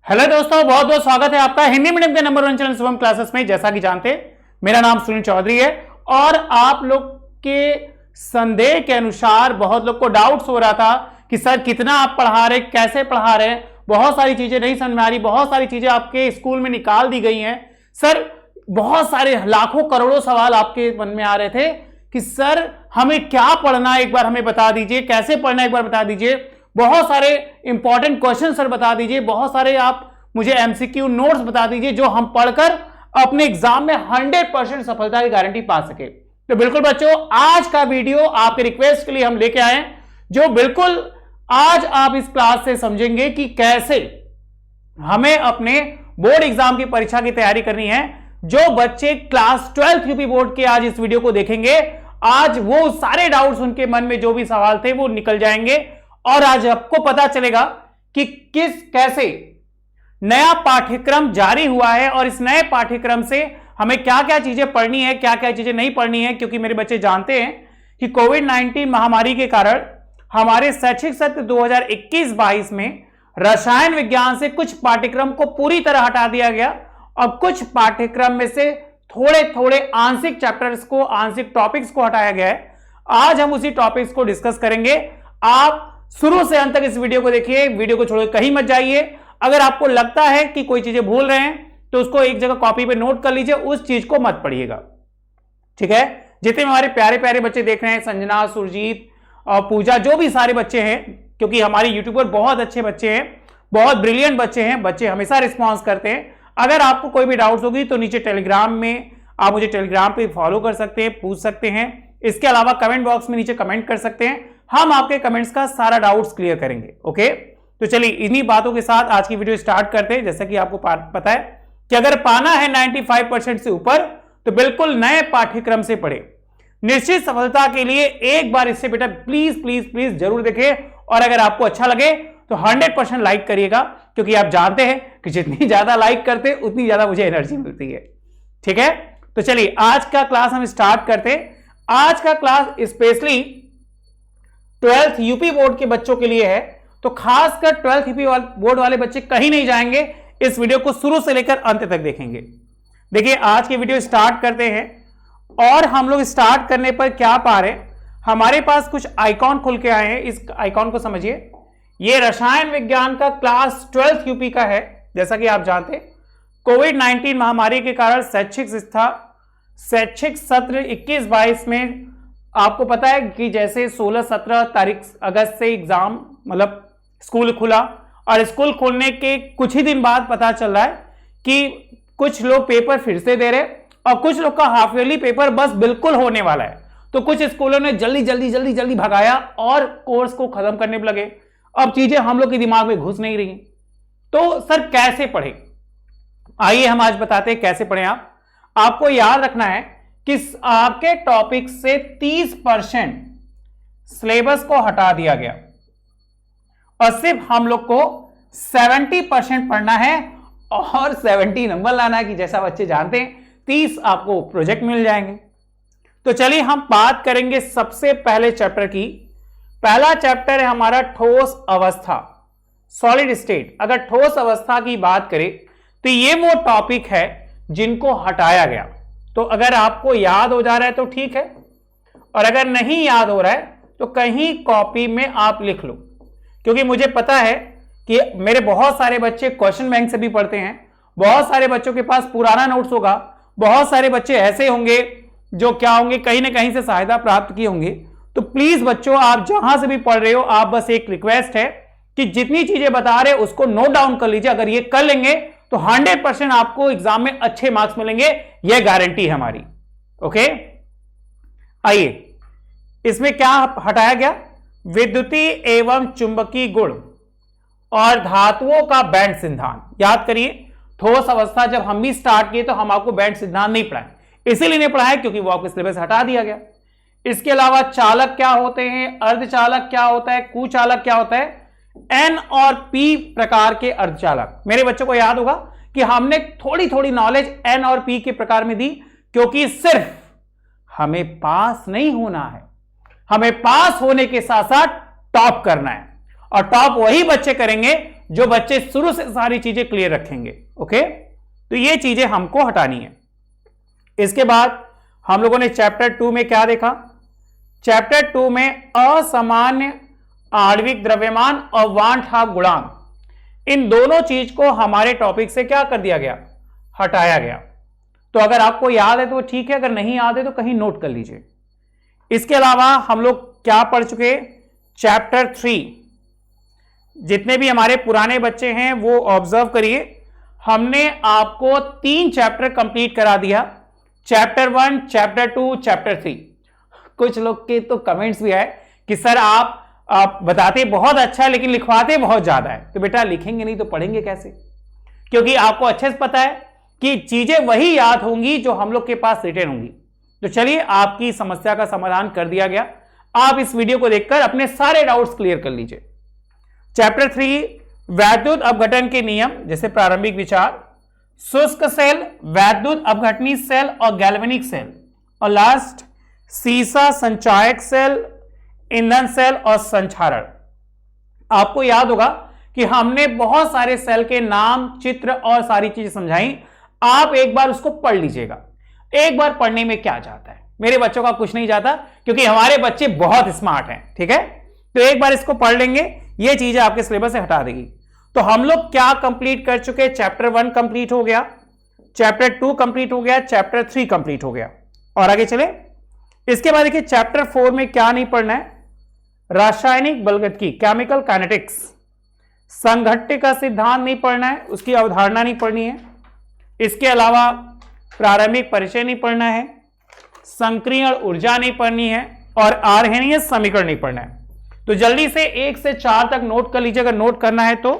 Hello दोस्तों, बहुत बहुत स्वागत है आपका हिंदी मीडियम के नंबर 1 चैनल शुभम क्लासेस में। जैसा कि जानते मेरा नाम सुनील चौधरी है और आप लोग के संदेह के अनुसार बहुत लोग को डाउट्स हो रहा था कि सर कितना आप पढ़ा रहे, कैसे पढ़ा रहे हैं, बहुत सारी चीजें नहीं समझ में आ रही, बहुत सारी चीजें आपके स्कूल में निकाल दी गई हैं। सर बहुत सारे लाखों करोड़ों सवाल आपके मन में आ रहे थे कि सर हमें क्या पढ़ना है, एक बार हमें बता दीजिए, कैसे पढ़ना है एक बार बता दीजिए, बहुत सारे इंपॉर्टेंट क्वेश्चन सर बता दीजिए, बहुत सारे आप मुझे एमसीक्यू नोट्स बता दीजिए जो हम पढ़कर अपने एग्जाम में 100% सफलता की गारंटी पा सके। तो बिल्कुल बच्चों, आज का वीडियो आपके रिक्वेस्ट के लिए हम लेके आए जो बिल्कुल आज आप इस क्लास से समझेंगे कि कैसे हमें अपने बोर्ड एग्जाम की परीक्षा की तैयारी करनी है। जो बच्चे क्लास 12th यूपी बोर्ड के आज इस वीडियो को देखेंगे, आज वो सारे डाउट्स उनके मन में जो भी सवाल थे वो निकल जाएंगे और आज आपको पता चलेगा कि कैसे नया पाठ्यक्रम जारी हुआ है और इस नए पाठ्यक्रम से हमें क्या क्या चीजें पढ़नी है, क्या क्या चीजें नहीं पढ़नी है। क्योंकि मेरे बच्चे जानते हैं कि कोविड-19 महामारी के कारण हमारे शैक्षिक सत्र 2021-22 में रसायन विज्ञान से कुछ पाठ्यक्रम को पूरी तरह हटा दिया गया और कुछ पाठ्यक्रम में से थोड़े थोड़े आंशिक चैप्टर्स को, आंशिक टॉपिक्स को हटाया गया है। आज हम उसी टॉपिक्स को डिस्कस करेंगे। आप शुरू से अंत तक इस वीडियो को देखिए, वीडियो को छोड़कर कहीं मत जाइए। अगर आपको लगता है कि कोई चीजें भूल रहे हैं तो उसको एक जगह कॉपी पे नोट कर लीजिए, उस चीज को मत पढ़िएगा, ठीक है। जितने हमारे प्यारे प्यारे बच्चे देख रहे हैं, संजना, सुरजीत और पूजा, जो भी सारे बच्चे हैं, क्योंकि हमारे यूट्यूबर बहुत अच्छे बच्चे हैं, बहुत ब्रिलियंट बच्चे हैं, बच्चे हमेशा रिस्पॉन्स करते हैं। अगर आपको कोई भी डाउट्स होगी तो नीचे टेलीग्राम में आप मुझे टेलीग्राम पे फॉलो कर सकते हैं, पूछ सकते हैं। इसके अलावा कमेंट बॉक्स में नीचे कमेंट कर सकते हैं, हम आपके कमेंट्स का सारा डाउट्स क्लियर करेंगे। ओके, तो चलिए इन्हीं बातों के साथ आज की वीडियो स्टार्ट करते हैं। जैसा कि आपको पता है कि अगर पाना है 95% से ऊपर तो बिल्कुल नए पाठ्यक्रम से पढ़े। निश्चित सफलता के लिए एक बार इससे बेटा प्लीज प्लीज प्लीज जरूर देखें और अगर आपको अच्छा लगे तो 100% लाइक करिएगा, क्योंकि आप जानते हैं कि जितनी ज्यादा लाइक करते उतनी ज्यादा मुझे एनर्जी मिलती है, ठीक है। तो चलिए आज का क्लास हम स्टार्ट करते हैं। आज का class specially 12th UP board के बच्चों के लिए है, तो खासकर 12th यूपी बोर्ड वाले बच्चे कहीं नहीं जाएंगे, इस वीडियो को शुरू से लेकर अंत तक देखेंगे। देखिए आज की वीडियो स्टार्ट करते हैं और हम लोग स्टार्ट करने पर क्या पा रहे हैं, हमारे पास कुछ आइकॉन खुल के आए हैं। इस आइकॉन को समझिए, ये रसायन विज्ञान का क्लास 12th यूपी का है। जैसा कि आप जानते हैं कोविड-19 महामारी के कारण शैक्षिक सत्र 21-22 में आपको पता है कि जैसे 16-17 तारीख अगस्त से एग्जाम मतलब स्कूल खुला और स्कूल खोलने के कुछ ही दिन बाद पता चल रहा है कि कुछ लोग पेपर फिर से दे रहे और कुछ लोग का हाफ ईयरली पेपर बस बिल्कुल होने वाला है। तो कुछ स्कूलों ने जल्दी जल्दी जल्दी जल्दी भगाया और कोर्स को खत्म करने में लगे। अब चीजें हम लोग के दिमाग में घुस नहीं रही, तो सर कैसे पढ़े, आइए हम आज बताते हैं कैसे पढ़े। आपको याद रखना है कि आपके टॉपिक से 30% सिलेबस को हटा दिया गया और सिर्फ हम लोग को 70% पढ़ना है और 70 नंबर लाना है। कि जैसा बच्चे जानते हैं 30 आपको प्रोजेक्ट मिल जाएंगे। तो चलिए हम बात करेंगे सबसे पहले चैप्टर की। पहला चैप्टर है हमारा ठोस अवस्था, सॉलिड स्टेट। अगर ठोस अवस्था की बात करें तो ये वो टॉपिक है जिनको हटाया गया। तो अगर आपको याद हो जा रहा है तो ठीक है, और अगर नहीं याद हो रहा है तो कहीं कॉपी में आप लिख लो, क्योंकि मुझे पता है कि मेरे बहुत सारे बच्चे क्वेश्चन बैंक से भी पढ़ते हैं, बहुत सारे बच्चों के पास पुराना नोट्स होगा, बहुत सारे बच्चे ऐसे होंगे जो क्या होंगे कहीं ना कहीं से सहायता प्राप्त किए होंगे। तो प्लीज बच्चों, आप जहां से भी पढ़ रहे हो, आप बस एक रिक्वेस्ट है कि जितनी चीजें बता रहे उसको नोट डाउन कर लीजिए। अगर ये कर लेंगे तो 100% आपको एग्जाम में अच्छे मार्क्स मिलेंगे, यह गारंटी है हमारी। ओके, आइए इसमें क्या हटाया गया, विद्युतीय एवं चुंबकीय गुण और धातुओं का बैंड सिद्धांत। याद करिए, ठोस अवस्था जब हम भी स्टार्ट किए तो हम आपको बैंड सिद्धांत नहीं पढ़ाए, इसीलिए नहीं पढ़ाए क्योंकि वो आपके सिलेबस हटा दिया गया। इसके अलावा चालक क्या होते हैं, अर्धचालक क्या होता है, कुचालक क्या होता है, एन और पी प्रकार के अर्धचालक। मेरे बच्चों को याद होगा कि हमने थोड़ी थोड़ी नॉलेज एन और पी के प्रकार में दी, क्योंकि सिर्फ हमें पास नहीं होना है, हमें पास होने के साथ साथ टॉप करना है। और टॉप वही बच्चे करेंगे जो बच्चे शुरू से सारी चीजें क्लियर रखेंगे। ओके, तो ये चीजें हमको हटानी है। इसके बाद हम लोगों ने चैप्टर 2 में क्या देखा? चैप्टर 2 में असामान्य आणविक द्रव्यमान और वान हाफ गुणांक, इन दोनों चीज को हमारे टॉपिक से क्या कर दिया गया? हटाया गया। तो अगर आपको याद है तो ठीक है, अगर नहीं याद है तो कहीं नोट कर लीजिए। इसके अलावा हम लोग क्या पढ़ चुके? चैप्टर 3, जितने भी हमारे पुराने बच्चे हैं वो ऑब्जर्व करिए, हमने आपको 3 चैप्टर कंप्लीट करा दिया, चैप्टर 1, चैप्टर 2, चैप्टर 3। कुछ लोग के तो कमेंट्स भी आए कि सर आप बताते बहुत अच्छा है लेकिन लिखवाते बहुत ज्यादा है। तो बेटा लिखेंगे नहीं तो पढ़ेंगे कैसे? क्योंकि आपको अच्छे से पता है कि चीजें वही याद होंगी जो हम लोग के पास रिटन होंगी। तो चलिए, आपकी समस्या का समाधान कर दिया गया। आप इस वीडियो को देखकर अपने सारे डाउट्स क्लियर कर लीजिए। चैप्टर 3, वैद्युत अपघटन के नियम, जैसे प्रारंभिक विचार, शुष्क सेल, वैद्युत अपघटनी सेल और गैल्वेनिक सेल, और लास्ट सीसा संचायक सेल, ईंधन सेल और संचारण। आपको याद होगा कि हमने बहुत सारे सेल के नाम, चित्र और सारी चीजें समझाई। आप एक बार उसको पढ़ लीजिएगा। एक बार पढ़ने में क्या जाता है? मेरे बच्चों का कुछ नहीं जाता, क्योंकि हमारे बच्चे बहुत स्मार्ट हैं। ठीक है, तो एक बार इसको पढ़ लेंगे, ये चीजें आपके सिलेबस से हटा देगी। तो हम लोग क्या कंप्लीट कर चुके? चैप्टर 1 कंप्लीट हो गया, चैप्टर 2 कंप्लीट हो गया, चैप्टर 3 कंप्लीट हो गया। और आगे चले, इसके बाद देखिए चैप्टर 4 में क्या नहीं पढ़ना है? रासायनिक बलगतिकी, केमिकल काइनेटिक्स, संघट्य का सिद्धांत नहीं पढ़ना है, उसकी अवधारणा नहीं पढ़नी है। इसके अलावा प्रारंभिक परिचय नहीं पढ़ना है, संक्रियण ऊर्जा नहीं पढ़नी है, और आर्हेनियस समीकरण नहीं पढ़ना है। तो जल्दी से 1 से 4 तक नोट कर लीजिए अगर नोट करना है तो,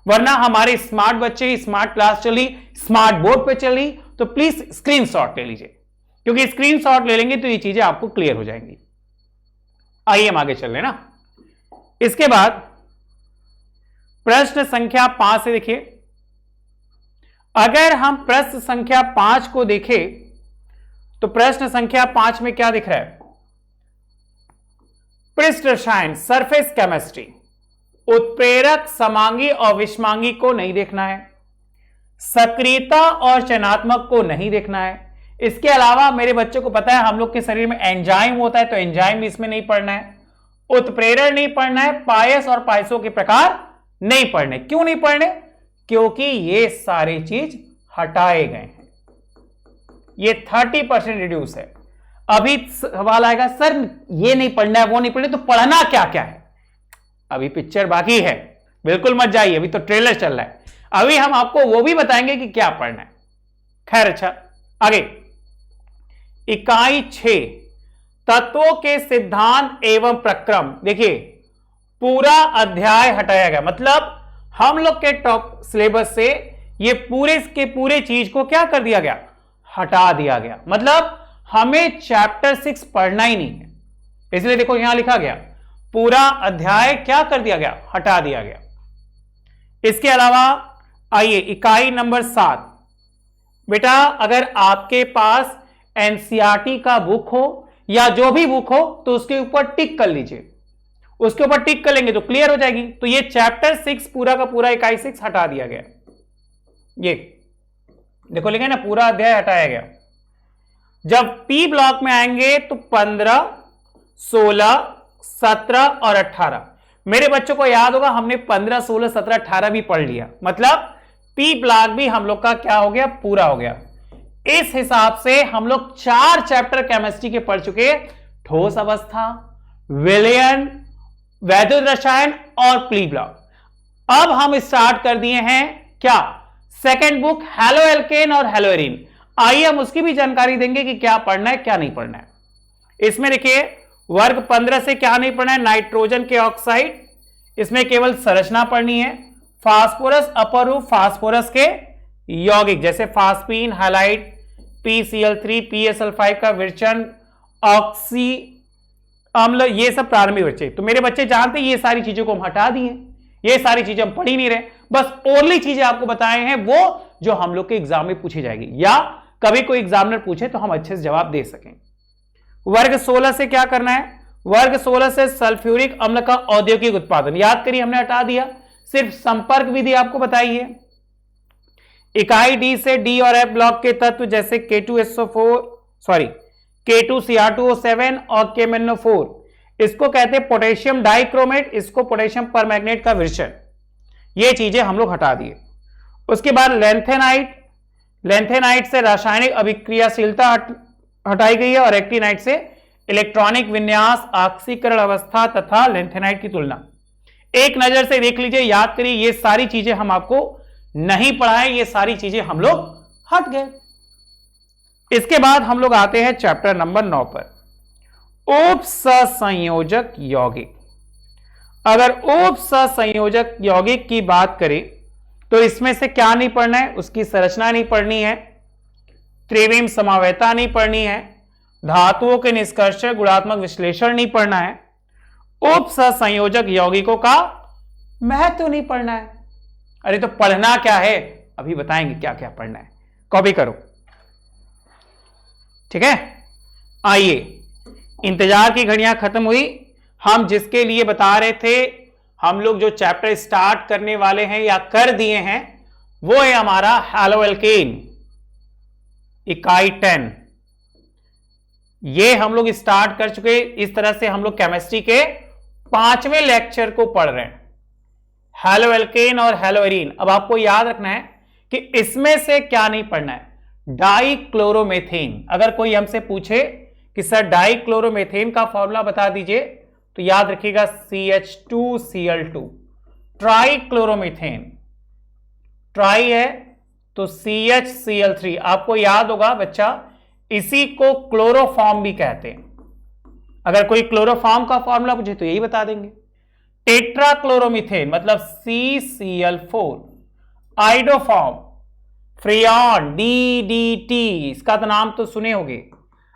वरना हमारे स्मार्ट बच्चे, स्मार्ट क्लास चली, स्मार्ट बोर्ड पे चली, तो प्लीज स्क्रीनशॉट ले लीजिए, क्योंकि स्क्रीनशॉट ले लेंगे तो ये चीजें आपको क्लियर हो जाएंगी। आइए हम आगे चल रहे ना। इसके बाद प्रश्न संख्या 5 से देखिए, अगर हम प्रश्न संख्या 5 को देखें तो प्रश्न संख्या 5 में क्या दिख रहा है? पृष्ठ रसायन, सरफेस केमिस्ट्री, उत्प्रेरक, समांगी और विषमांगी को नहीं देखना है, सक्रियता और चयनात्मक को नहीं देखना है। इसके अलावा मेरे बच्चों को पता है हम लोग के शरीर में एंजाइम होता है, तो एंजाइम भी इसमें नहीं पढ़ना है, उत्प्रेरण नहीं पढ़ना है, पायस और पायसों के प्रकार नहीं पढ़ने। क्यों नहीं पढ़ने? क्योंकि ये सारी चीज हटाए गए हैं, ये 30% रिड्यूस है। अभी सवाल आएगा सर ये नहीं पढ़ना है, वो नहीं पढ़ना, तो पढ़ना क्या क्या है? अभी पिक्चर बाकी है, बिल्कुल मत जाइए, अभी तो ट्रेलर चल रहा है। अभी हम आपको वो भी बताएंगे कि क्या पढ़ना है। खैर, अच्छा आगे, इकाई 6, तत्वों के सिद्धांत एवं प्रक्रम। देखिए पूरा अध्याय हटाया गया, मतलब हम लोग के टॉप सिलेबस से ये पूरे के पूरे चीज को क्या कर दिया गया? हटा दिया गया। मतलब हमें चैप्टर 6 पढ़ना ही नहीं है, इसलिए देखो यहां लिखा गया पूरा अध्याय क्या कर दिया गया? हटा दिया गया। इसके अलावा आइए इकाई नंबर 7। बेटा अगर आपके पास एनसीईआरटी का बुक हो या जो भी बुक हो तो उसके ऊपर टिक कर लीजिए, उसके ऊपर टिक कर लेंगे तो क्लियर हो जाएगी। तो ये चैप्टर 6 पूरा का पूरा इकाई 6 हटा दिया गया। ये देखो लिखा है ना, पूरा अध्याय हटाया गया। जब पी ब्लॉक में आएंगे तो 15, 16, 17 और 18। मेरे बच्चों को याद होगा हमने 15, 16, 17, 18 भी पढ़ लिया, मतलब पी ब्लॉक भी हम लोग का क्या हो गया? पूरा हो गया। इस हिसाब से हम लोग 4 चैप्टर केमिस्ट्री के पढ़ चुके, ठोस अवस्था, विलयन, वैद्युत रसायन और पी ब्लॉक। अब हम स्टार्ट कर दिए हैं क्या? सेकेंड बुक, हेलो एल्केन और हेलो एरीन। आइए हम उसकी भी जानकारी देंगे कि क्या पढ़ना है क्या नहीं पढ़ना है। इसमें देखिए वर्ग 15 से क्या नहीं पढ़ना है? नाइट्रोजन के ऑक्साइड, इसमें केवल संरचना पढ़नी है। फास्फोरस अपर रूप, फास्फोरस के यौगिक जैसे फास्फीन, हाइलाइट, PCl3, PSl5 का विरचन, ऑक्सी अम्ल, ये सब प्रारंभिक बच्चे। तो मेरे बच्चे जानते हैं ये सारी चीजों को हम हटा दिए, ये सारी चीजें हम पढ़ ही नहीं रहे, बस ओरली चीजें आपको बताए हैं वो जो हम लोग के एग्जाम में पूछी जाएगी या कभी कोई एग्जामिनर पूछे तो हम अच्छे से जवाब दे सकें। वर्ग 16 से क्या करना है? वर्ग 16 से सल्फ्यूरिक अम्ल का औद्योगिक उत्पादन, याद करिए हमने हटा दिया। सिर्फ संपर्क विधि आपको बताई है। इकाई डी से डी और एफ ब्लॉक के तत्व जैसे K2CR2O7 और KMnO4, इसको कहते हैं पोटेशियम डाइक्रोमेट, इसको पोटेशियम परमैंगनेट का विरचन। ये चीजें हम लोग हटा दिए। उसके बाद लेंथेनाइट से रासायनिक अभिक्रियाशीलता हटाई गई है और एक्टिनाइट से इलेक्ट्रॉनिक विन्यास, ऑक्सीकरण अवस्था तथा लेंथेनाइट की तुलना। एक नजर से देख लीजिए, याद करिए, ये सारी चीजें हम आपको नहीं पढ़ाएं, ये सारी चीजें हम लोग हट गए। इसके बाद हम लोग आते हैं चैप्टर नंबर 9 पर, उपसंयोजक यौगिक। अगर उपसंयोजक यौगिक की बात करें तो इसमें से क्या नहीं पढ़ना है? उसकी संरचना नहीं पढ़नी है, त्रिविम समावेता नहीं पढ़नी है, धातुओं के निष्कर्षण गुणात्मक विश्लेषण नहीं पढ़ना है, उपसंयोजक यौगिकों का महत्व नहीं पढ़ना है। अरे तो पढ़ना क्या है अभी बताएंगे, क्या क्या पढ़ना है, कॉपी करो, ठीक है। आइए, इंतजार की घड़ियां खत्म हुई। हम जिसके लिए बता रहे थे, हम लोग जो चैप्टर स्टार्ट करने वाले हैं या कर दिए हैं, वो है हमारा हैलोएल्केन इकाई 10। ये हम लोग स्टार्ट कर चुके। इस तरह से हम लोग केमिस्ट्री के 5वें लेक्चर को पढ़ रहे हैं, हैलोएल्केन और हैलोएरीन। अब आपको याद रखना है कि इसमें से क्या नहीं पढ़ना है, डाइक्लोरोमेथेन। अगर कोई हमसे पूछे कि सर डाइक्लोरोमेथेन का फॉर्मूला बता दीजिए, तो याद रखिएगा CH2Cl2। ट्राइक्लोरोमीथेन, ट्राई है तो CHCl3। आपको याद होगा बच्चा, इसी को क्लोरोफॉर्म भी कहते हैं। अगर कोई क्लोरोफॉर्म का फॉर्मूला पूछे तो यही बता देंगे। टेट्राक्लोरोमीथेन मतलब CCl4। आइडोफॉर्म फ्रियॉन DDT, इसका तो नाम तो सुने होंगे।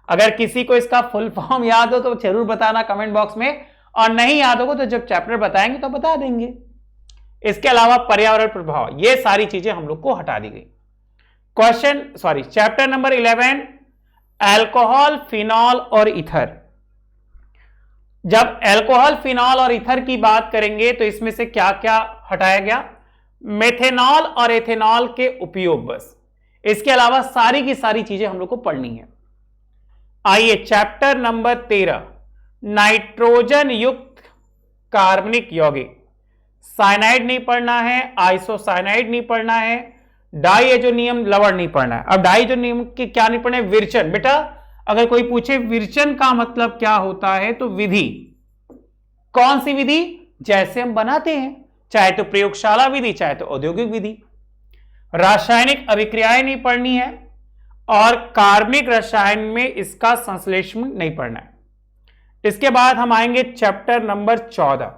अगर किसी को इसका फुल फॉर्म याद हो तो जरूर बताना कमेंट बॉक्स में, और नहीं याद होगा तो जब चैप्टर बताएंगे तो बता देंगे। इसके अलावा पर्यावरण प्रभाव, ये सारी चीजें हम लोग को हटा दी गई। चैप्टर नंबर 11, अल्कोहल, फिनॉल और ईथर। जब अल्कोहल, फिनॉल और ईथर की बात करेंगे तो इसमें से क्या क्या हटाया गया? मेथेनॉल और एथेनॉल के उपयोग बस। इसके अलावा सारी की सारी चीजें हम लोग को पढ़नी है। आइए, चैप्टर नंबर 13, नाइट्रोजन युक्त कार्बनिक यौगिक। साइनाइड नहीं पढ़ना है, आइसोसाइनाइड नहीं पढ़ना है, डाइएजोनियम लवण नहीं पढ़ना है। अब डाइएजोनियम के क्या नहीं पढ़ना है? विरचन। बेटा अगर कोई पूछे विरचन का मतलब क्या होता है, तो विधि। कौन सी विधि? जैसे हम बनाते हैं, चाहे तो प्रयोगशाला विधि, चाहे तो औद्योगिक विधि। रासायनिक अभिक्रियाएं नहीं पढ़नी है, और कार्बनिक रसायन में इसका संश्लेषण नहीं पढ़ना है। इसके बाद हम आएंगे चैप्टर नंबर 14,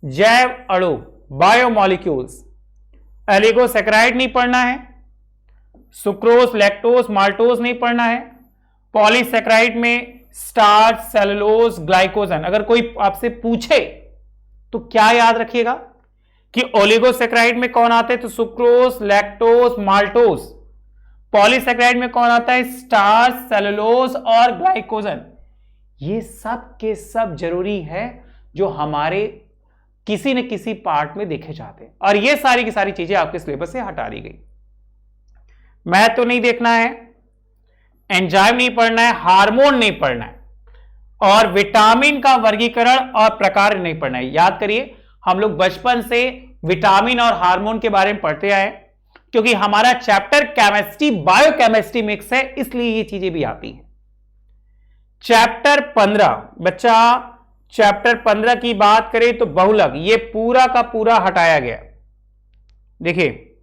जैव अणु, बायोमॉलिक्यूल्स। एलिगोसैकेराइड नहीं पढ़ना है, सुक्रोज, लैक्टोज, माल्टोज नहीं पढ़ना है। पॉलीसैकेराइड में स्टार्च, सेलुलोज, ग्लाइकोजन। अगर कोई आपसे पूछे तो क्या याद रखिएगा कि ओलिगोसैकेराइड में कौन आते हैं? तो सुक्रोज, लैक्टोज, माल्टोज। पॉलीसैकेराइड में कौन आता है? स्टार्च, सेलुलोज और ग्लाइकोजन। ये सब के सब जरूरी है, जो हमारे किसी न किसी पार्ट में देखे जाते हैं, और ये सारी की सारी चीजें आपके सिलेबस से हटा दी गई। मैथ तो नहीं देखना है, एंजाइम नहीं पढ़ना है, हार्मोन नहीं पढ़ना है, और विटामिन का वर्गीकरण और प्रकार नहीं पढ़ना है। याद करिए, हम लोग बचपन से विटामिन और हार्मोन के बारे में पढ़ते आए, क्योंकि हमारा चैप्टर केमिस्ट्री बायोकेमिस्ट्री मिक्स है, इसलिए ये चीजें भी आती हैं। चैप्टर 15, बच्चा चैप्टर 15 की बात करें तो बहुलक, ये पूरा का पूरा हटाया गया। देखिए,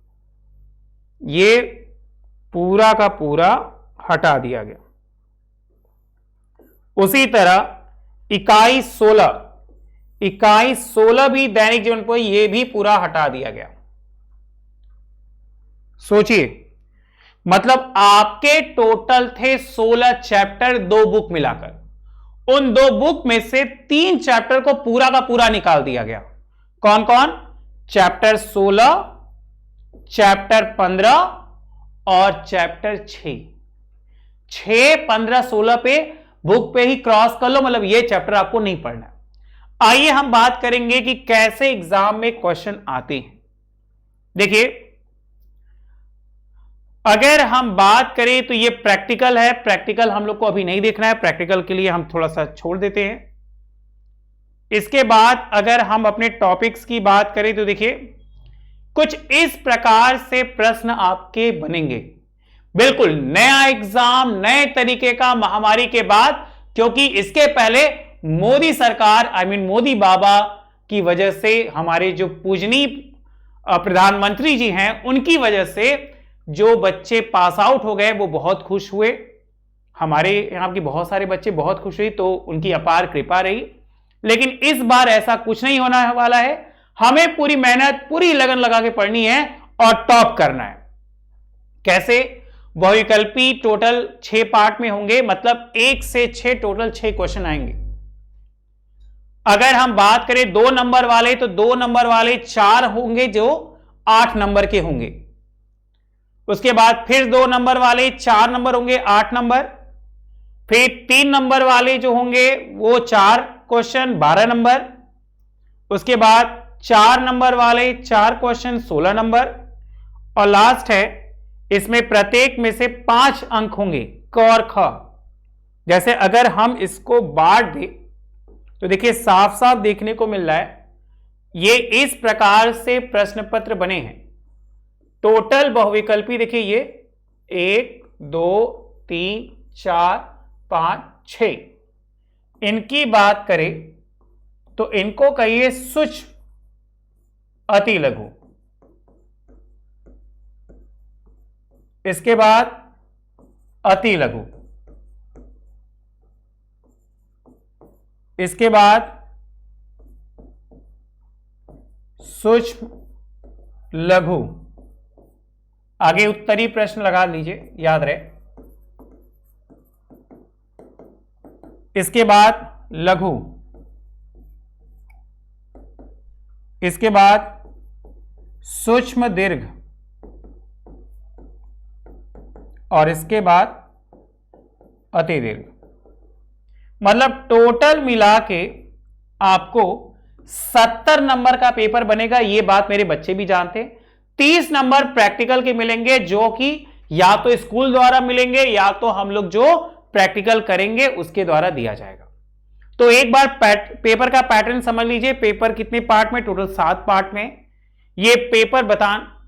ये पूरा का पूरा हटा दिया गया। उसी तरह इकाई 16 भी दैनिक जीवन पर, यह भी पूरा हटा दिया गया। सोचिए, मतलब आपके टोटल थे 16 चैप्टर, 2 बुक मिलाकर। उन 2 बुक में से 3 चैप्टर को पूरा का पूरा निकाल दिया गया। कौन कौन? चैप्टर 16, चैप्टर 15 और चैप्टर 6। 6, 15, 16 पे बुक पे ही क्रॉस कर लो, मतलब ये चैप्टर आपको नहीं पढ़ना। आइए हम बात करेंगे कि कैसे एग्जाम में क्वेश्चन आते हैं। देखिए, अगर हम बात करें तो ये प्रैक्टिकल है, प्रैक्टिकल हम लोग को अभी नहीं देखना है, प्रैक्टिकल के लिए हम थोड़ा सा छोड़ देते हैं। इसके बाद अगर हम अपने टॉपिक्स की बात करें तो देखिए, कुछ इस प्रकार से प्रश्न आपके बनेंगे, बिल्कुल नया एग्जाम, नए तरीके का महामारी के बाद, क्योंकि इसके पहले मोदी सरकार मोदी बाबा की वजह से, हमारे जो पूजनीय प्रधानमंत्री जी हैं उनकी वजह से जो बच्चे पास आउट हो गए वो बहुत खुश हुए। हमारे यहां के बहुत सारे बच्चे बहुत खुश हुए, तो उनकी अपार कृपा रही। लेकिन इस बार ऐसा कुछ नहीं होने वाला है। हमें पूरी मेहनत, पूरी लगन लगा के पढ़नी है और टॉप करना है। कैसे? बहुविकल्पी टोटल 6 पार्ट में होंगे, मतलब 1 से 6 टोटल 6 क्वेश्चन आएंगे। अगर हम बात करें 2 नंबर वाले, तो 2 नंबर वाले 4 होंगे जो 8 नंबर के होंगे। उसके बाद फिर 2 नंबर वाले 4 नंबर होंगे, 8 नंबर। फिर 3 नंबर वाले जो होंगे वो 4 क्वेश्चन 12 नंबर। उसके बाद 4 नंबर वाले 4 क्वेश्चन 16 नंबर। और लास्ट है, इसमें प्रत्येक में से 5 अंक होंगे, क और ख। जैसे अगर हम इसको बांट दें तो देखिए साफ साफ देखने को मिल रहा है, ये इस प्रकार से प्रश्न पत्र बने हैं। टोटल बहुविकल्पी देखिए, ये 1 2 3 4 5 6, इनकी बात करें तो इनको कहिए सूक्ष्म, अति लघु। इसके बाद अति लघु, इसके बाद सूक्ष्म लघु, आगे उत्तरी प्रश्न लगा लीजिए, याद रहे। इसके बाद लघु, इसके बाद सूक्ष्म दीर्घ, और इसके बाद अति दीर्घ। मतलब टोटल मिला के आपको 70 नंबर का पेपर बनेगा। ये बात मेरे बच्चे भी जानते हैं। 30 नंबर प्रैक्टिकल के मिलेंगे, जो कि या तो स्कूल द्वारा मिलेंगे या तो हम लोग जो प्रैक्टिकल करेंगे उसके द्वारा दिया जाएगा। तो एक बार पेपर का पैटर्न समझ लीजिए। पेपर कितने पार्ट में? टोटल 7 पार्ट में ये पेपर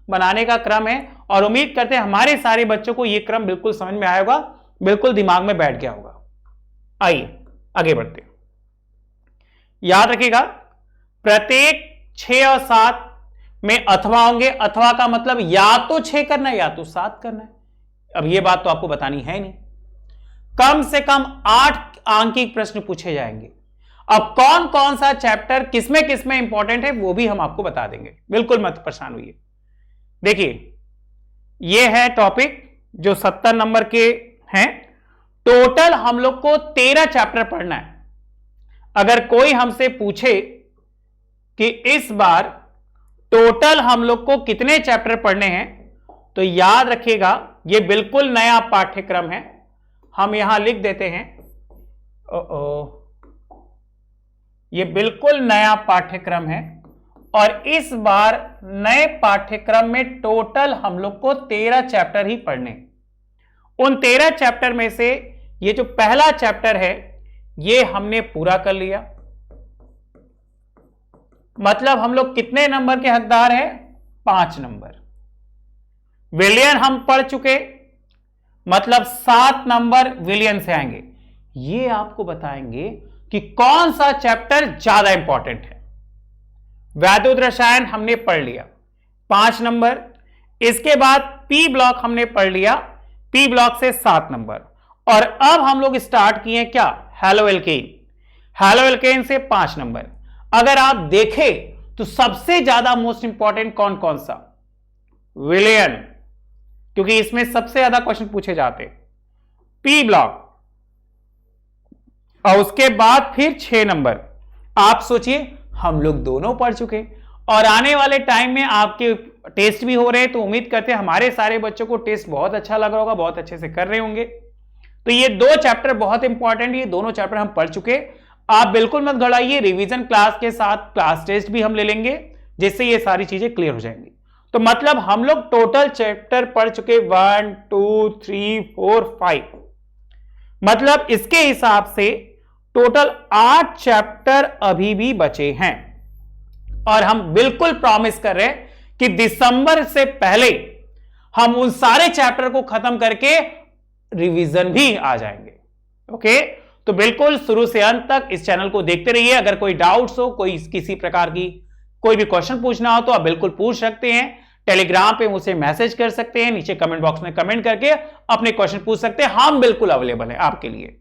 बनाने का क्रम है, और उम्मीद करते हैं हमारे सारे बच्चों को ये क्रम बिल्कुल समझ में आया होगा, बिल्कुल दिमाग में बैठ गया होगा। आइए आगे बढ़ते हैं। याद रखिएगा, प्रत्येक 6 और 7 में अथवा होंगे। अथवा का मतलब या तो 6 करना है या तो 7 करना है। अब यह बात तो आपको बतानी है नहीं। कम से कम 8 आंकिक प्रश्न पूछे जाएंगे। अब कौन कौन सा चैप्टर किसमें इंपॉर्टेंट है वो भी हम आपको बता देंगे, बिल्कुल मत परेशान होइए। देखिए, यह है टॉपिक जो 70 नंबर के हैं। टोटल हम लोग को 13 चैप्टर पढ़ना है। अगर कोई हमसे पूछे कि इस बार टोटल हम लोग को कितने चैप्टर पढ़ने हैं, तो याद रखिएगा यह बिल्कुल नया पाठ्यक्रम है। हम यहां लिख देते हैं, यह बिल्कुल नया पाठ्यक्रम है, और इस बार नए पाठ्यक्रम में टोटल हम लोग को 13 चैप्टर ही पढ़ने। उन 13 चैप्टर में से ये जो पहला चैप्टर है ये हमने पूरा कर लिया। मतलब हम लोग कितने नंबर के हकदार हैं? 5 नंबर। विलियन हम पढ़ चुके, मतलब 7 नंबर विलियन से आएंगे। ये आपको बताएंगे कि कौन सा चैप्टर ज्यादा इंपॉर्टेंट है। वैद्युत रसायन हमने पढ़ लिया, 5 नंबर। इसके बाद पी ब्लॉक हमने पढ़ लिया, पी ब्लॉक से 7 नंबर। और अब हम लोग स्टार्ट किए क्या? हेलोएल्केन। हेलोएल्केन से 5 नंबर। अगर आप देखें तो सबसे ज्यादा मोस्ट इंपॉर्टेंट कौन कौन सा? विलियन, क्योंकि इसमें सबसे ज्यादा क्वेश्चन पूछे जाते। पी ब्लॉक, और उसके बाद फिर 6 नंबर। आप सोचिए, हम लोग दोनों पढ़ चुके, और आने वाले टाइम में आपके टेस्ट भी हो रहे हैं, तो उम्मीद करते हैं हमारे सारे बच्चों को टेस्ट बहुत अच्छा लग रहा होगा, बहुत अच्छे से कर रहे होंगे। तो ये 2 चैप्टर बहुत इंपॉर्टेंट, ये दोनों चैप्टर हम पढ़ चुके। आप बिल्कुल मत घबराइए, रिवीजन क्लास के साथ क्लास टेस्ट भी हम ले लेंगे जिससे ये सारी चीजें क्लियर हो जाएंगी। तो मतलब हम लोग टोटल चैप्टर पढ़ चुके 1 2 3 4 5, मतलब इसके हिसाब से टोटल 8 चैप्टर अभी भी बचे हैं और हम बिल्कुल प्रॉमिस कर रहे हैं कि दिसंबर से पहले हम उन सारे चैप्टर को खत्म करके रिवीजन भी आ जाएंगे। ओके, तो बिल्कुल शुरू से अंत तक इस चैनल को देखते रहिए। अगर कोई डाउट्स हो, कोई किसी प्रकार की कोई भी क्वेश्चन पूछना हो तो आप बिल्कुल पूछ सकते हैं। टेलीग्राम पे मुझे मैसेज कर सकते हैं, नीचे कमेंट बॉक्स में कमेंट करके अपने क्वेश्चन पूछ सकते हैं। हम बिल्कुल अवेलेबल है आपके लिए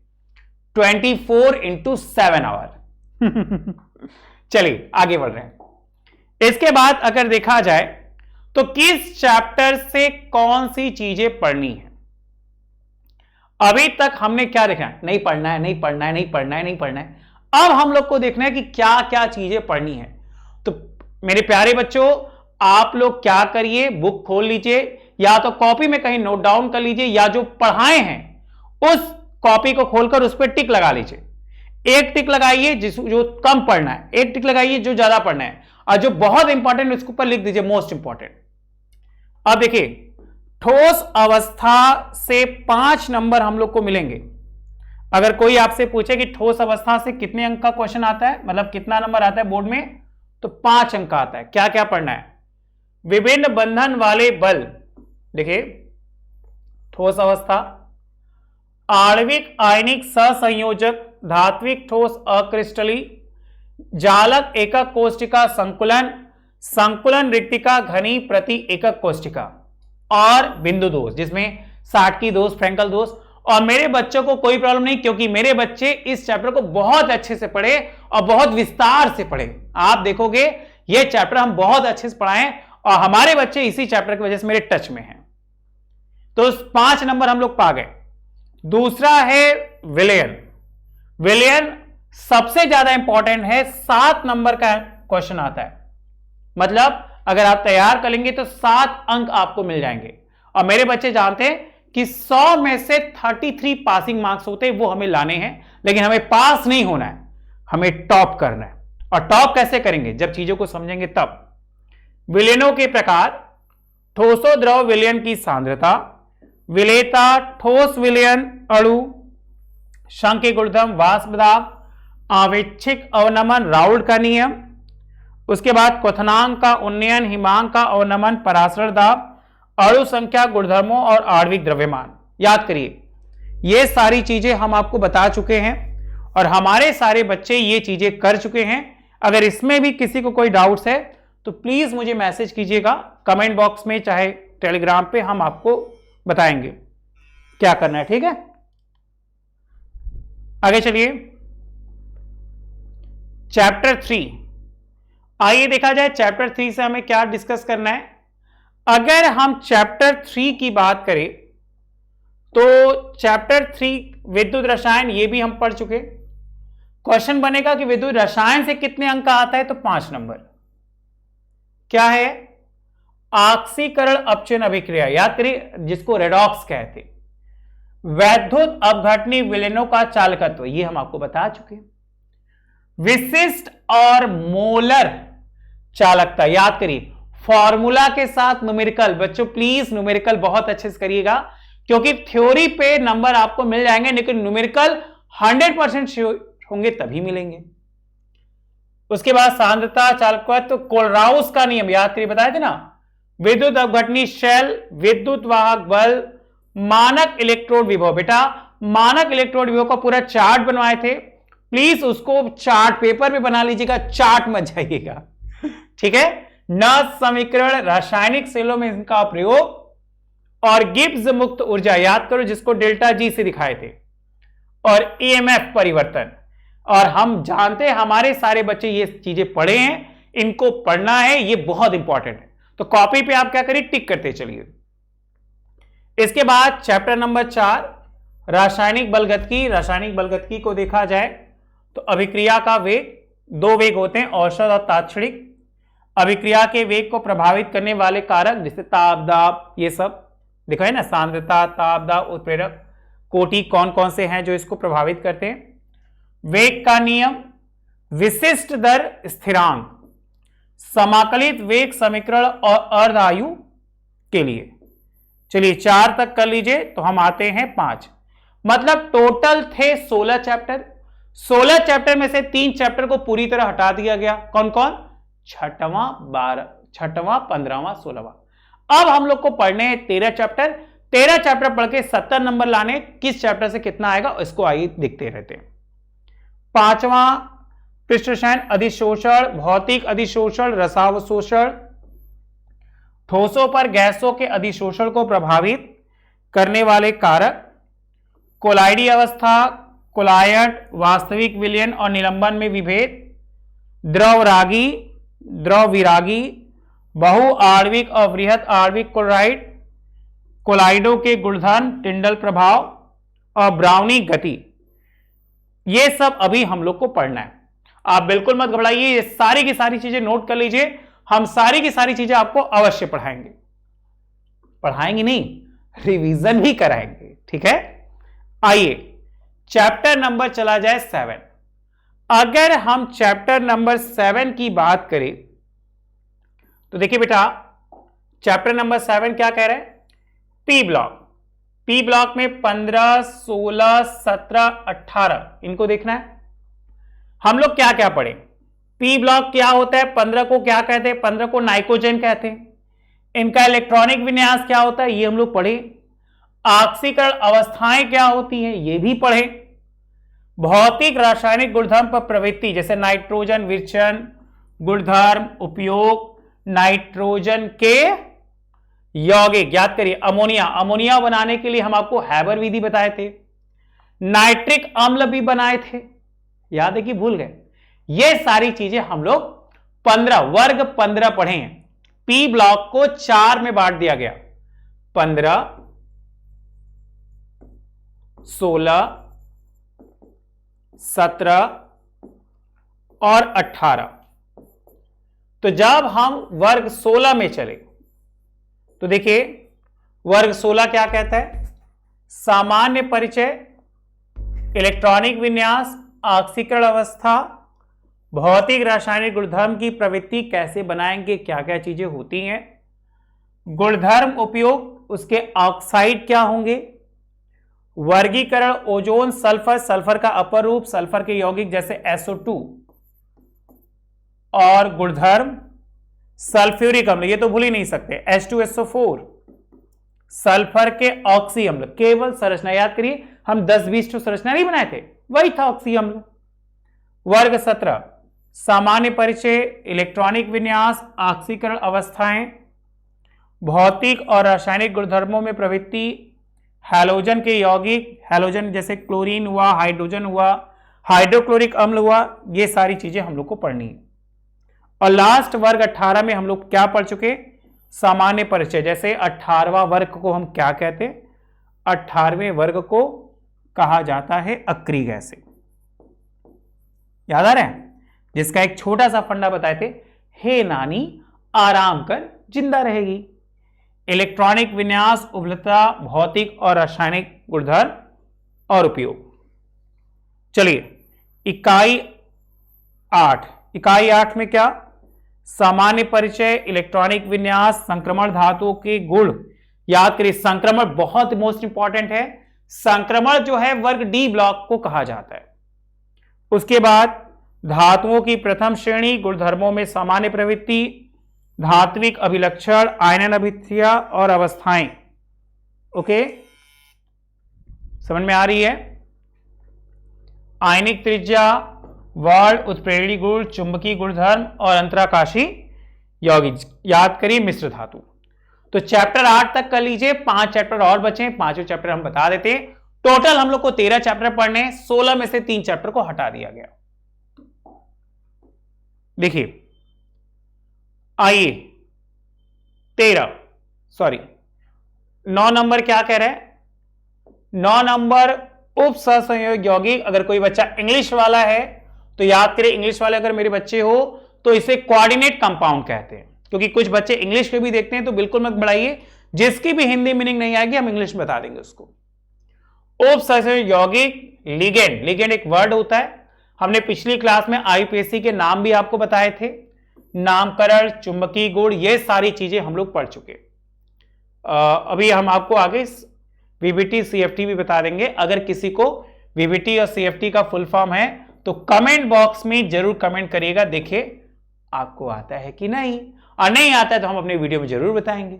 24/7 आवर। चलिए आगे बढ़ रहे हैं। इसके बाद अगर देखा जाए तो किस चैप्टर से कौन सी चीजें पढ़नी है, अभी तक हमने क्या देखा है, नहीं पढ़ना है, नहीं पढ़ना है, नहीं पढ़ना है, नहीं पढ़ना है। अब हम लोग को देखना है कि क्या क्या चीजें पढ़नी है। तो मेरे प्यारे बच्चों, आप लोग क्या करिए, बुक खोल लीजिए या तो कॉपी में कहीं नोट डाउन कर लीजिए या जो पढ़ाए हैं उस कॉपी को खोलकर उस पर टिक लगा लीजिए। एक टिक लगाइए जो कम पढ़ना है, एक टिक लगाइए जो ज्यादा पढ़ना है, और जो बहुत इंपॉर्टेंट उसके ऊपर लिख दीजिए मोस्ट इंपॉर्टेंट। अब देखिए, ठोस अवस्था से 5 नंबर हम लोग को मिलेंगे। अगर कोई आपसे पूछे कि ठोस अवस्था से कितने अंक का क्वेश्चन आता है, मतलब कितना नंबर आता है बोर्ड में, तो 5 अंक का आता है। क्या क्या पढ़ना है, विभिन्न बंधन वाले बल, देखिए ठोस अवस्था, आणविक आयनिक सहसंयोजक, धात्विक ठोस अक्रिस्टली, जालक एकक कोष्टिका संकुलन, संकुलन रिक्तिका घनी प्रति एकक कोष्टिका, और बिंदु दोष जिसमें साटकी दोष, फ्रैंकल दोष। और मेरे बच्चों को कोई प्रॉब्लम नहीं, क्योंकि मेरे बच्चे इस चैप्टर को बहुत अच्छे से पढ़े और बहुत विस्तार से पढ़े। आप देखोगे ये चैप्टर हम बहुत अच्छे से पढ़ाएं और हमारे बच्चे इसी चैप्टर की वजह से मेरे टच में हैं। तो 5 नंबर हम लोग पा गए। दूसरा है विलयन। विलयन सबसे ज्यादा इंपॉर्टेंट है, 7 नंबर का क्वेश्चन आता है। मतलब अगर आप तैयार कर लेंगे तो 7 अंक आपको मिल जाएंगे। और मेरे बच्चे जानते हैं कि 100 में से 33 पासिंग मार्क्स होते हैं, वो हमें लाने हैं, लेकिन हमें पास नहीं होना है, हमें टॉप करना है। और टॉप कैसे करेंगे, जब चीजों को समझेंगे तब। विलयनों के प्रकार, ठोसो द्रव विलयन की सांद्रता, विलेयता, ठोस विलयन, अणु, सांख्यिक गुणधर्म, वाष्प दाब, आवेक्षिक अवनमन, राउल्ट का नियम, उसके बाद क्वथनांक का उन्नयन, हिमांक का अवनमन, पराशर दाब, अणु संख्या, गुणधर्मों और आणविक द्रव्यमान। याद करिए, ये सारी चीजें हम आपको बता चुके हैं और हमारे सारे बच्चे ये चीजें कर चुके हैं। अगर इसमें भी किसी को कोई डाउट्स है तो प्लीज मुझे मैसेज कीजिएगा कमेंट बॉक्स में, चाहे टेलीग्राम पे, हम आपको बताएंगे क्या करना है। ठीक है, आगे चलिए। चैप्टर 3, आइए देखा जाए चैप्टर 3 से हमें क्या डिस्कस करना है। अगर हम चैप्टर 3 की बात करें तो चैप्टर 3 विद्युत रसायन, ये भी हम पढ़ चुके। क्वेश्चन बनेगा कि विद्युत रसायन से कितने अंक का आता है, तो 5 नंबर। क्या है, ऑक्सीकरण अपचयन अभिक्रिया, याद करिए जिसको रेडॉक्स कहते। वैद्युत अपघटनी विलयनों का चालकत्व, ये हम आपको बता चुके। विशिष्ट और मोलर चालकता, याद करिए फॉर्मूला के साथ न्यूमेरिकल। बच्चों प्लीज न्यूमेरिकल बहुत अच्छे से करिएगा, क्योंकि थ्योरी पे नंबर आपको मिल जाएंगे लेकिन न्यूमेरिकल 100% श्योर होंगे तभी मिलेंगे। उसके बाद सांद्रता, चालकत्व, तो कोलराउस का नियम याद करिए, बताए थे ना। विद्युत अपघटनी शेल, विद्युत वाहक बल, मानक इलेक्ट्रोड विभव। बेटा मानक इलेक्ट्रोड विभव का पूरा चार्ट बनवाए थे, प्लीज उसको चार्ट पेपर पे बना लीजिएगा, चार्ट मत जाइएगा। ठीक है, न समीकरण, रासायनिक सेलों में इनका प्रयोग, और गिब्स मुक्त ऊर्जा याद करो जिसको डेल्टा जी से दिखाए थे, और ईएमएफ परिवर्तन। और हम जानते हैं हमारे सारे बच्चे ये चीजें पढ़े हैं, इनको पढ़ना है, ये बहुत इंपॉर्टेंट है। तो कॉपी पे आप क्या करिए, टिक करते चलिए। इसके बाद चैप्टर नंबर 4 रासायनिक बलगतिकी। रासायनिक बलगतिकी को देखा जाए तो अभिक्रिया का वेग, 2 वेग होते हैं, औसत और तात्क्षणिक। अभिक्रिया के वेग को प्रभावित करने वाले कारक जैसे ताप, दाब, ये सब दिखाए ना, सांद्रता, ताप, दाब, उत्प्रेरक, कोटि कौन कौन से हैं जो इसको प्रभावित करते हैं। वेग का नियम, विशिष्ट दर स्थिरांक, समाकलित वेग समीकरण और अर्ध आयु के लिए। चलिए 4 तक कर लीजिए, तो हम आते हैं 5। मतलब टोटल थे 16 चैप्टर। 16 चैप्टर में से 3 चैप्टर को पूरी तरह हटा दिया गया। कौन कौन? छठवां, 15वां, 16वां। अब हम लोग को पढ़ने हैं 13 चैप्टर। 13 चैप्टर पढ़ के 70 नंबर लाने, किस चैप्टर से कितना आएगा इसको आइए देखते रहते हैं। 5वां पृष्ठशयन अधिशोषण, भौतिक अधिशोषण, रसावशोषण, ठोसों पर गैसों के अधिशोषण को प्रभावित करने वाले कारक, कोलाइडी अवस्था, कोलायन, वास्तविक विलयन और निलंबन में विभेद, द्रवरागी, द्रव विरागी, बहु आणविक और वृहत आणविक क्लोराइड, कोलाइडों के गुणधर्म, टिंडल प्रभाव और ब्राउनी गति, ये सब अभी हम लोग को पढ़ना है। आप बिल्कुल मत घबराइए, ये सारी की सारी चीजें नोट कर लीजिए। हम सारी की सारी चीजें आपको अवश्य पढ़ाएंगे। पढ़ाएंगे नहीं, रिवीजन भी कराएंगे, ठीक है। आइए चैप्टर नंबर चला जाए 7। अगर हम चैप्टर नंबर 7 की बात करें तो देखिए बेटा, चैप्टर नंबर 7 क्या कह रहे हैं? P block. पी ब्लॉक में 15, 16, 17, 18 इनको देखना है। हम लोग क्या क्या पढ़े? पी ब्लॉक क्या होता है, 15 को क्या कहते हैं? 15 को नाइट्रोजन कहते हैं। इनका इलेक्ट्रॉनिक विन्यास क्या होता है, ये हम लोग पढ़े। ऑक्सीकरण अवस्थाएं क्या होती हैं, ये भी पढ़े। भौतिक रासायनिक गुणधर्म पर प्रवृत्ति, जैसे नाइट्रोजन विरचन गुणधर्म, उपयोग, नाइट्रोजन के यौगिक, याद करिए अमोनिया, अमोनिया बनाने के लिए हम आपको हैबर विधि बताए थे। नाइट्रिक अम्ल भी बनाए थे, याद है कि भूल गए? ये सारी चीजें हम लोग 15 वर्ग 15 पढ़े हैं। पी ब्लॉक को 4 में बांट दिया गया, 15, 16, 17 और 18। तो जब हम वर्ग 16 में चले तो देखिए वर्ग 16 क्या कहता है? सामान्य परिचय, इलेक्ट्रॉनिक विन्यास, ऑक्सीकरण अवस्था, भौतिक रासायनिक गुणधर्म की प्रवृत्ति कैसे बनाएंगे, क्या क्या चीजें होती हैं, गुणधर्म उपयोग, उसके ऑक्साइड क्या होंगे, वर्गीकरण, ओजोन, सल्फर, सल्फर का अपर रूप, सल्फर के यौगिक जैसे SO2 और गुणधर्म, सल्फ्यूरिक अम्ल, ये तो भूल ही नहीं सकते, H2SO4, सल्फर के ऑक्सी अम्ल, केवल संरचना याद करिए, हम 10-20 तो संरचना नहीं बनाए थे, वही था ऑक्सी अम्ल। वर्ग 17 सामान्य परिचय, इलेक्ट्रॉनिक विन्यास, ऑक्सीकरण अवस्थाएं, भौतिक और रासायनिक गुणधर्मों में प्रवृत्ति, हैलोजन के यौगिक, हैलोजन जैसे क्लोरीन हुआ, हाइड्रोजन हुआ, हाइड्रोक्लोरिक अम्ल हुआ, ये सारी चीजें हम लोग को पढ़नी है। और लास्ट वर्ग 18 में हम लोग क्या पढ़ चुके? सामान्य परिचय, जैसे 18वां वर्ग को हम क्या कहते हैं? 18वें वर्ग को कहा जाता है अक्रिय एसिड। याद आ रहा है? जिसका एक छोटा सा फंडा बताए थे, हे नानी आराम कर जिंदा रहेगी। इलेक्ट्रॉनिक विन्यास, उबलता, भौतिक और रासायनिक गुणधर्म और उपयोग। चलिए इकाई 8। इकाई 8 में क्या? सामान्य परिचय, इलेक्ट्रॉनिक विन्यास, संक्रमण धातुओं के गुण। याद करिए संक्रमण बहुत मोस्ट इंपॉर्टेंट है। संक्रमण जो है वर्ग डी ब्लॉक को कहा जाता है। उसके बाद धातुओं की प्रथम श्रेणी, गुणधर्मों में सामान्य प्रवृत्ति, धात्विक अभिलक्षण, आयनन अभिक्रिया और अवस्थाएं। ओके, समझ में आ रही है? आयनिक त्रिज्या, वर्ण, उत्प्रेरणी गुण, चुंबकीय गुणधर्म और अंतराकाशी यौगिक। याद करिए मिश्र धातु। तो चैप्टर 8 तक कर लीजिए, 5 चैप्टर और बचे, 5वें चैप्टर हम बता देते हैं। टोटल हम लोग को 13 चैप्टर पढ़ने, 16 में से 3 चैप्टर को हटा दिया गया। देखिए आइए 9 नंबर क्या कह रहे हैं? 9 नंबर उप सहसंयोग यौगिक। अगर कोई बच्चा इंग्लिश वाला है तो याद करें, इंग्लिश वाले अगर मेरे बच्चे हो तो इसे कोऑर्डिनेट कंपाउंड कहते हैं, क्योंकि कुछ बच्चे इंग्लिश में भी देखते हैं, तो बिल्कुल मत बढ़ाइए। जिसकी भी हिंदी मीनिंग नहीं आएगी हम इंग्लिश में बता देंगे उसको। उप सहसंयोग यौगिक, लिगेंड, लिगेंड एक वर्ड होता है, हमने पिछली क्लास में आईपीएससी के नाम भी आपको बताए थे, नामकरण, चुंबकीय गुण, ये सारी चीजें हम लोग पढ़ चुके। अभी हम आपको आगे वीबीटी सीएफटी भी बता देंगे। अगर किसी को वीबीटी और सीएफटी का फुल फॉर्म है तो कमेंट बॉक्स में जरूर कमेंट करिएगा, देखिए आपको आता है कि नहीं, और नहीं आता है तो हम अपने वीडियो में जरूर बताएंगे।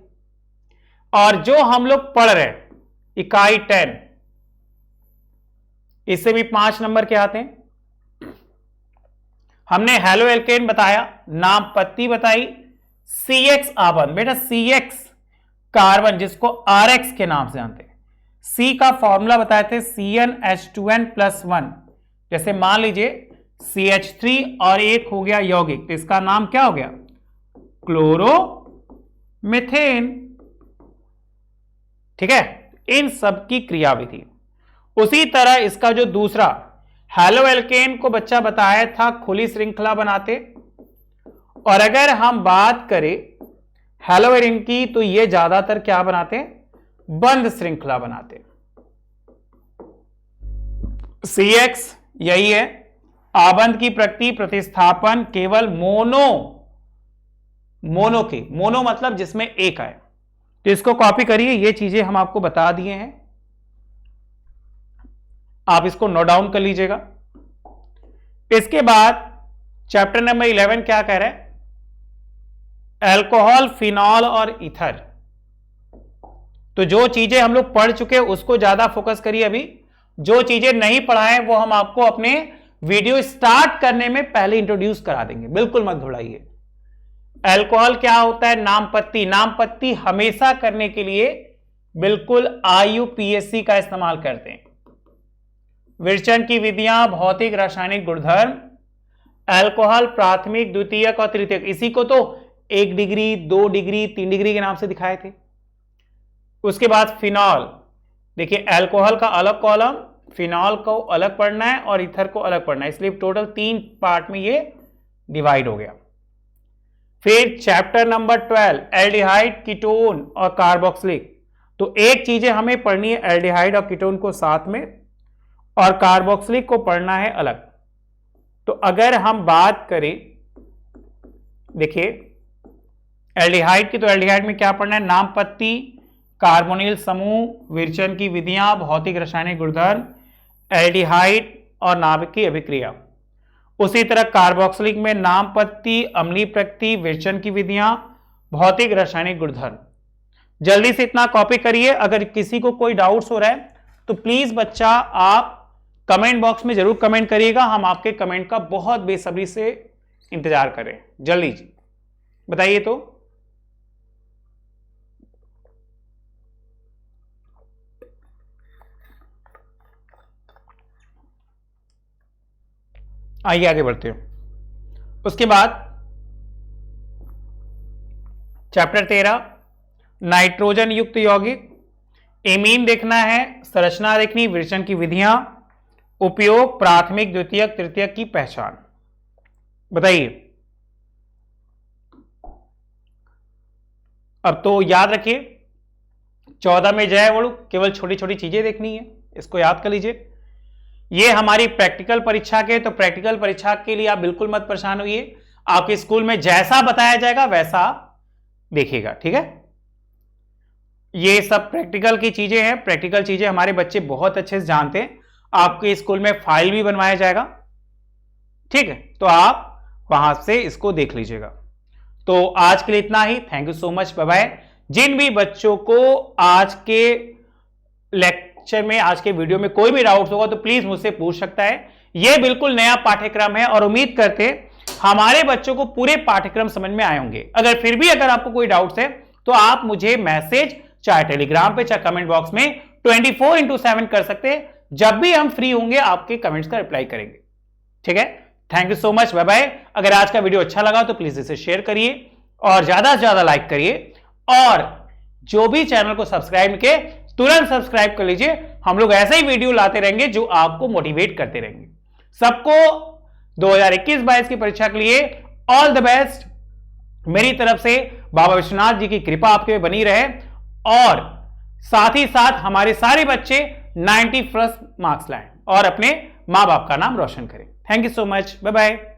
और जो हम लोग पढ़ रहे हैं इकाई 10, इससे भी 5 नंबर के आते हैं। हमने हेलो एल्केन बताया, नाम पत्ती बताई, CX आबंध, बेटा CX कार्बन जिसको RX के नाम से जानते हैं, C का फॉर्मूला बताए थे CnH2n+1। जैसे मान लीजिए CH3 और एक हो गया यौगिक, तो इसका नाम क्या हो गया, क्लोरोमीथेन। ठीक है, इन सब की क्रियाविधि। उसी तरह इसका जो दूसरा हेलो एल्केन को बच्चा बताया था खुली श्रृंखला बनाते, और अगर हम बात करें हेलो एल्केन की तो ये ज्यादातर क्या बनाते, बंद श्रृंखला बनाते। CX यही है, आबंध की प्रकृति प्रतिस्थापन केवल मोनो की, मोनो मतलब जिसमें एक आए, तो इसको कॉपी करिए, ये चीजें हम आपको बता दिए हैं, आप इसको नोट डाउन कर लीजिएगा। इसके बाद चैप्टर नंबर 11 क्या कह रहा है, अल्कोहल, फिनॉल और ईथर। तो जो चीजें हम लोग पढ़ चुके उसको ज्यादा फोकस करिए, अभी जो चीजें नहीं पढ़ाएं वो हम आपको अपने वीडियो स्टार्ट करने में पहले इंट्रोड्यूस करा देंगे, बिल्कुल मत घबराइए। अल्कोहल क्या होता है, नामपत्ती, नामपत्ती हमेशा करने के लिए बिल्कुल IUPAC का इस्तेमाल करते हैं। विरचन की विधियां, भौतिक रासायनिक गुणधर्म, अल्कोहल प्राथमिक, द्वितीयक और तृतीयक, इसी को तो 1 डिग्री, 2 डिग्री, 3 डिग्री के नाम से दिखाए थे। उसके बाद फिनॉल, देखिए अल्कोहल का अलग कॉलम, फिनॉल को अलग पढ़ना है और ईथर को अलग पढ़ना है, इसलिए टोटल 3 पार्ट में ये डिवाइड हो गया। फिर चैप्टर नंबर 12 एल्डिहाइड, कीटोन और कार्बोक्सिलिक। तो एक चीजें हमें पढ़नी है एल्डिहाइड और कीटोन को साथ में, और कार्बोक्सिलिक को पढ़ना है अलग। तो अगर हम बात करें, देखिए एल्डिहाइड की, तो एल्डिहाइड में क्या पढ़ना है, नामपत्ती, कार्बोनिल समूह, विरचन की विधियां, भौतिक रासायनिक गुणधर्म, एल्डिहाइड और नाभिक की अभिक्रिया। उसी तरह कार्बोक्सिलिक में नामपत्ती, अम्लीय प्रकृति, विरचन की विधियां, भौतिक रासायनिक गुणधर्म। जल्दी से इतना कॉपी करिए। अगर किसी को कोई डाउट्स हो रहा है तो प्लीज बच्चा आप कमेंट बॉक्स में जरूर कमेंट करिएगा, हम आपके कमेंट का बहुत बेसब्री से इंतजार करें। जल्दी बताइए। तो आइए आगे बढ़ते हैं। उसके बाद चैप्टर 13 नाइट्रोजन युक्त यौगिक, एमीन देखना है, संरचना देखनी, विरचन की विधियां, उपयोग, प्राथमिक, द्वितीयक, तृतीयक की पहचान। बताइए। अब तो याद रखिए 14 में जय वड़ू, केवल छोटी छोटी चीजें देखनी है, इसको याद कर लीजिए। ये हमारी प्रैक्टिकल परीक्षा के, तो प्रैक्टिकल परीक्षा के लिए आप बिल्कुल मत परेशान होइए, आपके स्कूल में जैसा बताया जाएगा वैसा देखिएगा, ठीक है। ये सब प्रैक्टिकल की चीजें हैं, प्रैक्टिकल चीजें हमारे बच्चे बहुत अच्छे से जानते हैं। आपके स्कूल में फाइल भी बनवाया जाएगा, ठीक है, तो आप वहां से इसको देख लीजिएगा। तो आज के लिए इतना ही, thank you so much, bye bye. जिन भी बच्चों को आज के लेक्चर में, आज के वीडियो में कोई भी डाउट होगा तो प्लीज मुझसे पूछ सकता है। यह बिल्कुल नया पाठ्यक्रम है और उम्मीद करते हमारे बच्चों को पूरे पाठ्यक्रम समझ में आए होंगे। अगर फिर भी अगर आपको कोई डाउट्स है तो आप मुझे मैसेज चाहे टेलीग्राम पे चाहे कमेंट बॉक्स में 24/7 कर सकते हैं। जब भी हम फ्री होंगे आपके कमेंट्स का रिप्लाई करेंगे, ठीक है। Thank you so much, bye bye. अगर आज का वीडियो अच्छा लगा तो प्लीज इसे शेयर करिए और ज्यादा से ज्यादा लाइक करिए, और जो भी चैनल को सब्सक्राइब किए तुरंत सब्सक्राइब कर लीजिए। हम लोग ऐसे ही वीडियो लाते रहेंगे जो आपको मोटिवेट करते रहेंगे। सबको 2021-22 की परीक्षा के लिए ऑल द बेस्ट। मेरी तरफ से बाबा विश्वनाथ जी की कृपा आपके पे बनी रहे, और साथ ही साथ हमारे सारे बच्चे 90+ मार्क्स लाएं और अपने मां बाप का नाम रोशन करें। Thank you so much, bye bye.